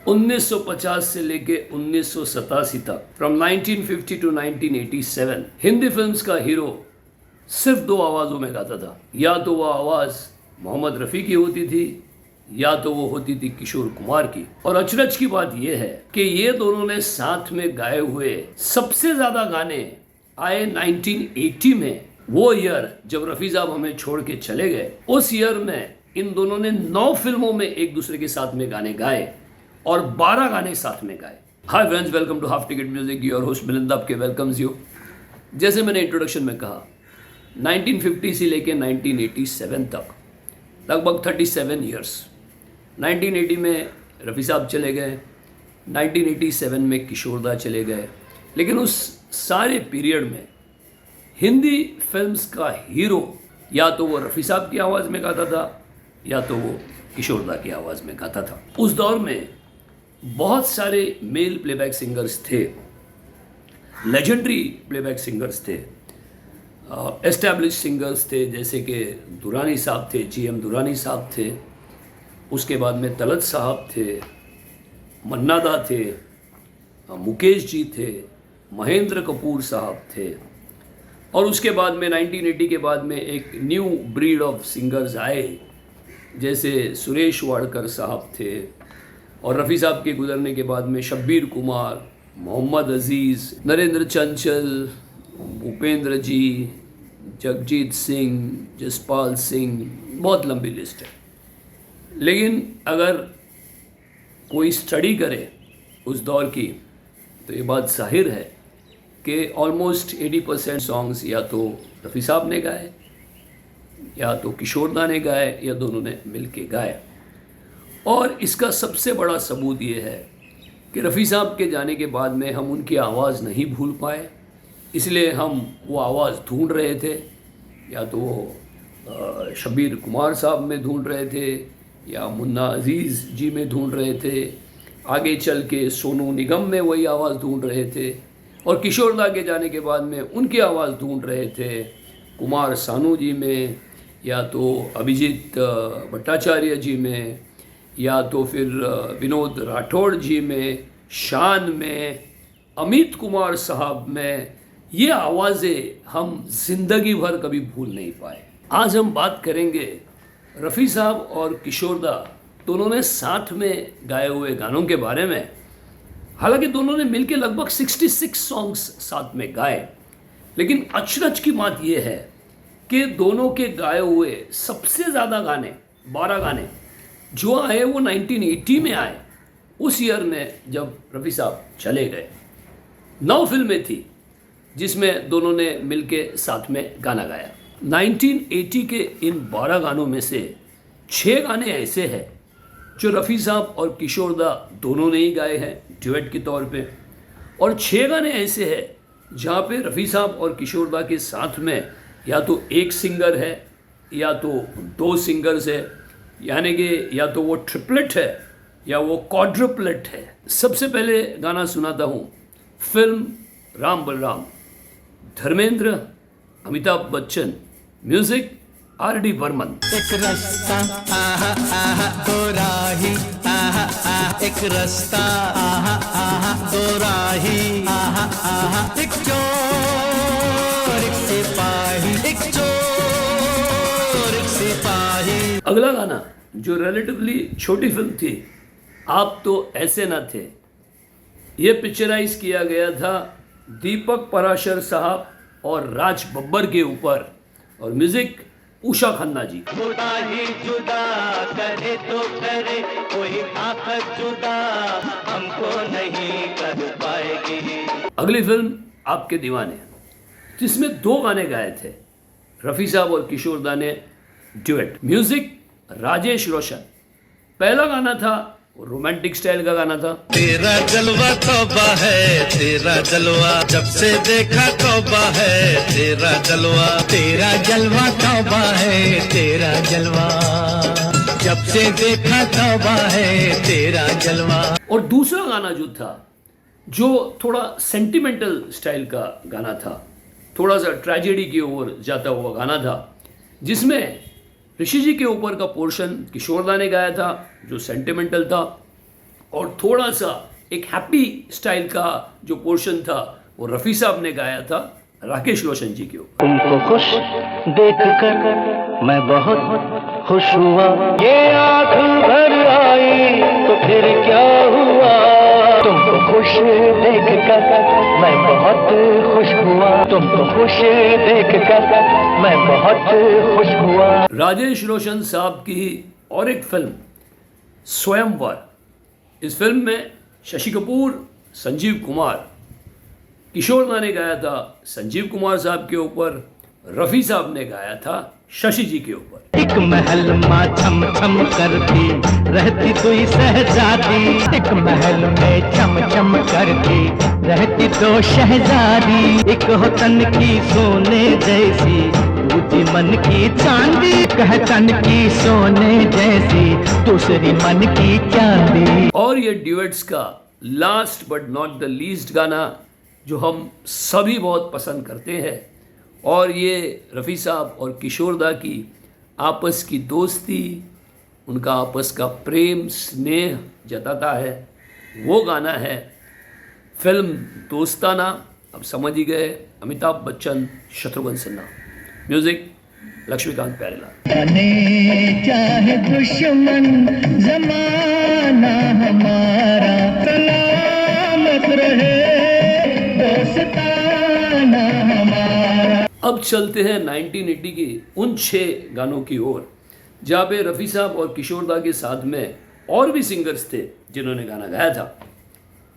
1950 से लेके 1987 तक, फ्रॉम 1950 टू 1987, हिंदी फिल्म्स का हीरो सिर्फ दो आवाज़ों में गाता था। या तो वो आवाज़ मोहम्मद रफ़ी की होती थी या तो वो होती थी किशोर कुमार की। और अचरज की बात यह है कि ये दोनों ने साथ में गाए हुए सबसे ज़्यादा गाने आए 1980 में। वो ईयर जब रफ़ी साहब हमें छोड़ के चले गए, उस ईयर में इन दोनों ने 9 फिल्मों में एक दूसरे के साथ में गाने गाए और 12 गाने साथ में गाए। Hi friends, welcome to half ticket music. Your host Milind आपके वेलकम्स यू। जैसे मैंने इंट्रोडक्शन में कहा, 1950 से लेके 1987 तक लगभग 37 ईयर्स। 1980 में रफ़ी साहब चले गए, 1987 में किशोरदा चले गए, लेकिन उस सारे पीरियड में हिंदी फिल्म्स का हीरो या तो वो रफ़ी साहब की आवाज़ में गाता था या तो वो किशोरदा की आवाज़ में गाता था। उस दौर में बहुत सारे मेल प्लेबैक सिंगर्स थे, लेजेंडरी प्लेबैक सिंगर्स थे, एस्टैब्लिश सिंगर्स थे, जैसे कि दुरानी साहब थे, GM दुरानी साहब थे। उसके बाद में तलत साहब थे, मन्ना दा थे, मुकेश जी थे, महेंद्र कपूर साहब थे। और उसके बाद में 1980 के बाद में एक न्यू ब्रीड ऑफ सिंगर्स आए, जैसे सुरेश वाडकर साहब थे। और रफ़ी साहब के गुजरने के बाद में शब्बीर कुमार, मोहम्मद अजीज़, नरेंद्र चंचल, भूपेंद्र जी, जगजीत सिंह, जसपाल सिंह, बहुत लंबी लिस्ट है। लेकिन अगर कोई स्टडी करे उस दौर की तो ये बात जाहिर है कि ऑलमोस्ट 80% सॉन्ग्स या तो रफ़ी साहब ने गाए या तो किशोरदा ने गाए या दोनों ने मिल के गाए। और इसका सबसे बड़ा सबूत ये है कि रफ़ी साहब के जाने के बाद में हम उनकी आवाज़ नहीं भूल पाए, इसलिए हम वो आवाज़ ढूंढ रहे थे। या तो वो शब्बीर कुमार साहब में ढूंढ रहे थे या मुन्ना अजीज़ जी में ढूंढ रहे थे, आगे चल के सोनू निगम में वही आवाज़ ढूंढ रहे थे, और किशोरदा के जाने के बाद में उनकी आवाज़ ढूंढ रहे थे कुमार सानू जी में या तो अभिजीत भट्टाचार्य जी में या तो फिर विनोद राठौड़ जी में, शान में, अमित कुमार साहब में। ये आवाज़ें हम जिंदगी भर कभी भूल नहीं पाए। आज हम बात करेंगे रफ़ी साहब और किशोरदा दोनों ने साथ में गाए हुए गानों के बारे में। हालांकि दोनों ने मिलकर लगभग 66 सॉन्ग्स साथ में गाए, लेकिन अचरज की बात यह है कि दोनों के गाए हुए सबसे ज़्यादा गाने, 12 गाने जो आए वो 1980 में आए, उस ईयर में जब रफ़ी साहब चले गए। 9 फिल्में थी जिसमें दोनों ने मिलके साथ में गाना गाया। 1980 के इन 12 गानों में से 6 गाने ऐसे हैं जो रफ़ी साहब और किशोरदा दोनों ने ही गाए हैं ड्यूएट के तौर पे, और 6 गाने ऐसे हैं जहाँ पे रफ़ी साहब और किशोरदा के साथ में या तो एक सिंगर है या तो 2 सिंगर्स है, यानी कि या तो वो ट्रिपलेट है या वो क्वाड्रुपलेट है। सबसे पहले गाना सुनाता हूँ, film Ram Balram, Dharmendra, Amitabh Bachchan, music RD Burman. एक रास्ता आहा आहा दो राही आहा आहा, एक रास्ता आहा आहा दो राही आहा आहा, एक चोर एक सिपाही, एक चोर एक सिपाही। अगला गाना जो रिलेटिवली छोटी फिल्म थी, आप तो ऐसे ना थे, ये पिक्चराइज किया गया था दीपक पराशर साहब और राज बब्बर के ऊपर, और म्यूजिक उषा खन्ना जी। खुदा ही जुदा करे तो करे, कोई ताकत जुदा हमको नहीं कर पाएगी। अगली फिल्म आपके दीवाने, जिसमें 2 गाने गाए थे रफ़ी साहब और किशोरदा ने ड्यूएट, म्यूजिक राजेश रोशन। पहला गाना था रोमांटिक स्टाइल का गाना था। तेरा जलवा तौबा है, तेरा जलवा जब से देखा तौबा है, तेरा जलवा तौबा है, तेरा जलवा जब से देखा तौबा है, तेरा जलवा। और दूसरा गाना जो था, जो थोड़ा सेंटिमेंटल स्टाइल का गाना था, थोड़ा सा ट्रेजेडी की ओर जाता हुआ गाना था, जिसमें ऋषि जी के ऊपर का पोर्शन किशोरदा ने गाया था जो सेंटिमेंटल था, और थोड़ा सा एक हैप्पी स्टाइल का जो पोर्शन था वो रफ़ी साहब ने गाया था राकेश रोशन जी के ऊपर। तुमको खुश देखकर मैं बहुत खुश हुआ, ये आँख भर आई तो फिर क्या हुआ। तुमको खुश देखकर मैं बहुत खुश हुआ, तुमको खुश देखकर मैं बहुत खुश हुआ। राजेश रोशन साहब की और एक फिल्म स्वयंवर, इस फिल्म में शशि कपूर, संजीव कुमार, किशोर ने गाया था संजीव कुमार साहब के ऊपर, रफ़ी साहब ने गाया था शशि जी के ऊपर। एक महल माँ छम छम करती रहती कोई शहजादी, एक महल में छम छम करती रहती दो शहजादी, एक हो तन की सोने जैसी दूसरी मन की चांदी, कह तन की सोने जैसी दूसरी मन की चांदी। और ये ड्यूएट्स का last but not the least गाना जो हम सभी बहुत पसंद करते हैं, और ये रफ़ी साहब और किशोर दा की आपस की दोस्ती, उनका आपस का प्रेम स्नेह जताता है, वो गाना है फिल्म दोस्ताना। अब समझ ही गए, अमिताभ बच्चन, शत्रुघ्न सिन्हा, म्यूजिक लक्ष्मीकांत प्यारेलाल। बने चाहे दुश्मन जमाना हमारा, सलामत रहे दोस्ताना हमारा। अब चलते हैं 1980 की उन 6 गानों की ओर जहाँ पे रफ़ी साहब और किशोर दा के साथ में और भी सिंगर्स थे जिन्होंने गाना गाया था।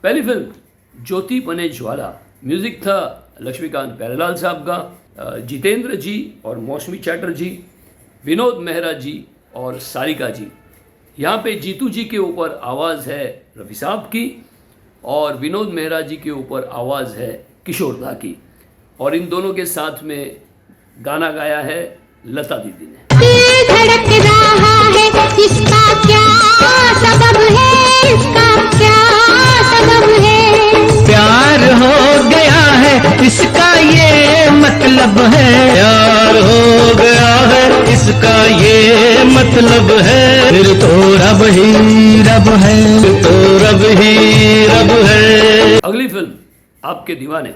पहली फिल्म ज्योति बने ज्वाला, म्यूजिक था लक्ष्मीकांत प्यारेलाल साहब का, जितेंद्र जी और मौसमी चैटर्जी, विनोद मेहरा जी और सारिका जी। यहाँ पे जीतू जी के ऊपर आवाज़ है रफ़ी साहब की और विनोद मेहरा जी के ऊपर आवाज़ है किशोर दा की, और इन दोनों के साथ में गाना गाया है लता दीदी ने। धड़क रहा है इसका क्या सबब है, इसका क्या सबब है। प्यार हो गया है इसका ये मतलब है, प्यार हो गया है इसका ये मतलब है, फिर तो रब ही रब है, फिर तो रब ही रब है। अगली फिल्म आपके दीवाने।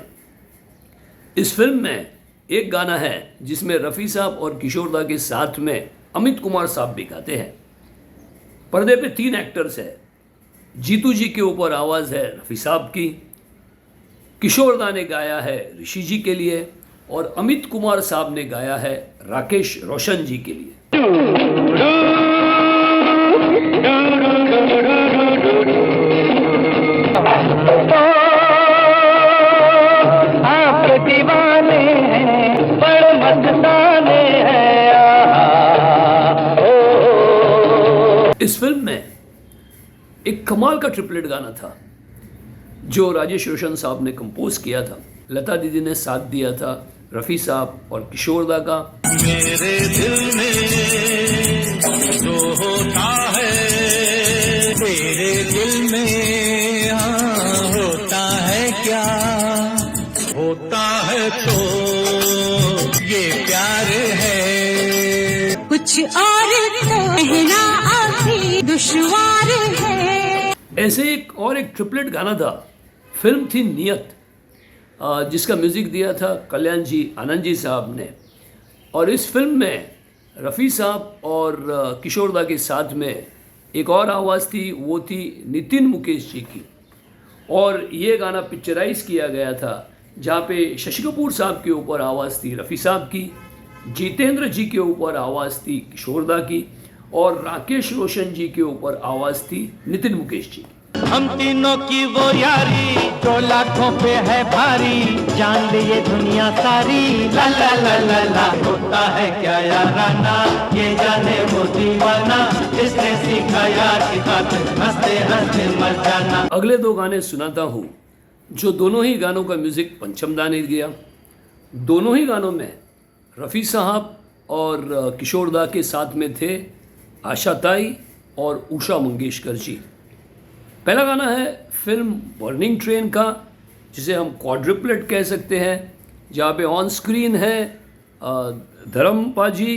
इस फिल्म में एक गाना है जिसमें रफ़ी साहब और किशोर दा के साथ में अमित कुमार साहब भी गाते हैं। पर्दे पे 3 एक्टर्स हैं। जीतू जी के ऊपर आवाज़ है रफ़ी साहब की, किशोर दा ने गाया है ऋषि जी के लिए, और अमित कुमार साहब ने गाया है राकेश रोशन जी के लिए। आप दीवाने हैं, बड़े मस्ताने हैं। इस फिल्म में एक कमाल का ट्रिपलेट गाना था जो राजेश रोशन साहब ने कंपोज किया था, लता दीदी ने साथ दिया था रफ़ी साहब और किशोर दा का। मेरे दिल में जो होता है, तेरे दिल में होता है क्या, होता है तो ये प्यार है। कुछ और तो कहना अभी दुश्वार है। ऐसे एक और एक ट्रिपलेट गाना था, फिल्म थी नियत, जिसका म्यूज़िक दिया था कल्याण जी आनंद जी साहब ने, और इस फिल्म में रफ़ी साहब और किशोर दा के साथ में एक और आवाज़ थी, वो थी नितिन मुकेश जी की, और ये गाना पिक्चराइज किया गया था जहाँ पे शशि कपूर साहब के ऊपर आवाज़ थी रफ़ी साहब की, जितेंद्र जी के ऊपर आवाज़ थी किशोर दा की, और राकेश रोशन जी के ऊपर आवाज़ थी नितिन मुकेश जी की। हम तीनों की वो यारी जो लाखों पे है भारी, जान ले ये दुनिया सारी। ला ला ला ला ला होता है क्या याराना, ये जाने वो दीवाना, जिसने सीखा यार की बात हंसते हंसते मर जाना। अगले 2 गाने सुनाता हूँ जो दोनों ही गानों का म्यूज़िक पंचम दा ने दिया। दोनों ही गानों में रफ़ी साहब और किशोर दा के साथ में थे आशा ताई और उषा मंगेशकर जी। पहला गाना है फिल्म बर्निंग ट्रेन का, जिसे हम क्वाड्रिपलेट कह सकते हैं, जहाँ पे ऑन स्क्रीन है धर्मपा जी,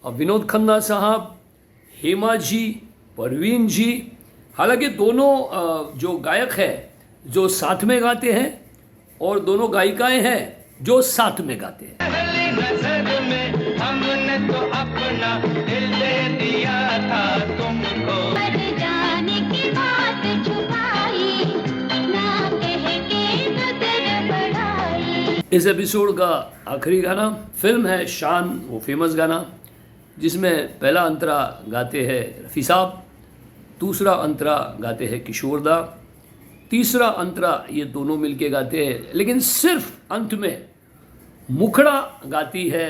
विनोद खन्ना साहब, हेमा जी, परवीन जी, हालांकि दोनों जो गायक है जो साथ में गाते हैं और दोनों गायिकाएं हैं जो साथ में गाते हैं। पहली नजर में हमने तो अपना दिल दे दिया था तुमको। पर जाने की बात छुपाई, ना कह के नजर बढ़ाई। इस एपिसोड का आखिरी गाना फिल्म है शान, वो फेमस गाना जिसमें पहला अंतरा गाते हैं रफ़ी साहब, दूसरा अंतरा गाते हैं किशोर दा, तीसरा अंतरा ये दोनों मिलके गाते हैं, लेकिन सिर्फ अंत में मुखड़ा गाती है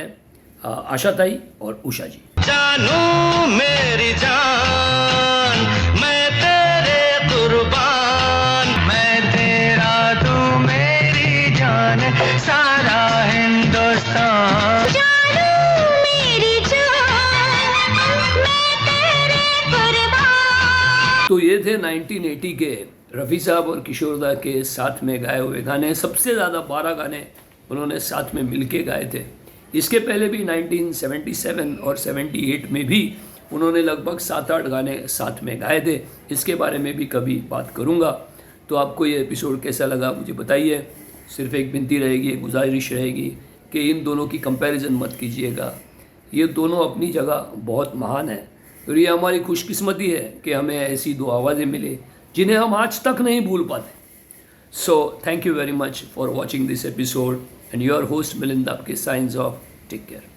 आशा ताई और उषा जी। जानू मेरी जान, मैं तेरे कुर्बान, मैं तेरा तू मेरी जान, सारा हिंदुस्तान। जानू मेरी जान, मैं तेरे कुर्बान। तो ये थे 1980 के रफ़ी साहब और किशोर दा के साथ में गाए हुए गाने। सबसे ज़्यादा 12 गाने उन्होंने साथ में मिलके गाए थे। इसके पहले भी 1977 और 78 में भी उन्होंने लगभग 7-8 गाने साथ में गाए थे। इसके बारे में भी कभी बात करूँगा। तो आपको ये एपिसोड कैसा लगा मुझे बताइए। सिर्फ एक विनती रहेगी, एक गुजारिश रहेगी कि इन दोनों की कंपैरिजन मत कीजिएगा। ये दोनों अपनी जगह बहुत महान हैं और ये हमारी खुशकिस्मती है कि हमें ऐसी दो आवाज़ें मिले जिन्हें हम आज तक नहीं भूल पाते। So thank you very much for watching this episode, and your host Milind आपके Signs Off. Take care.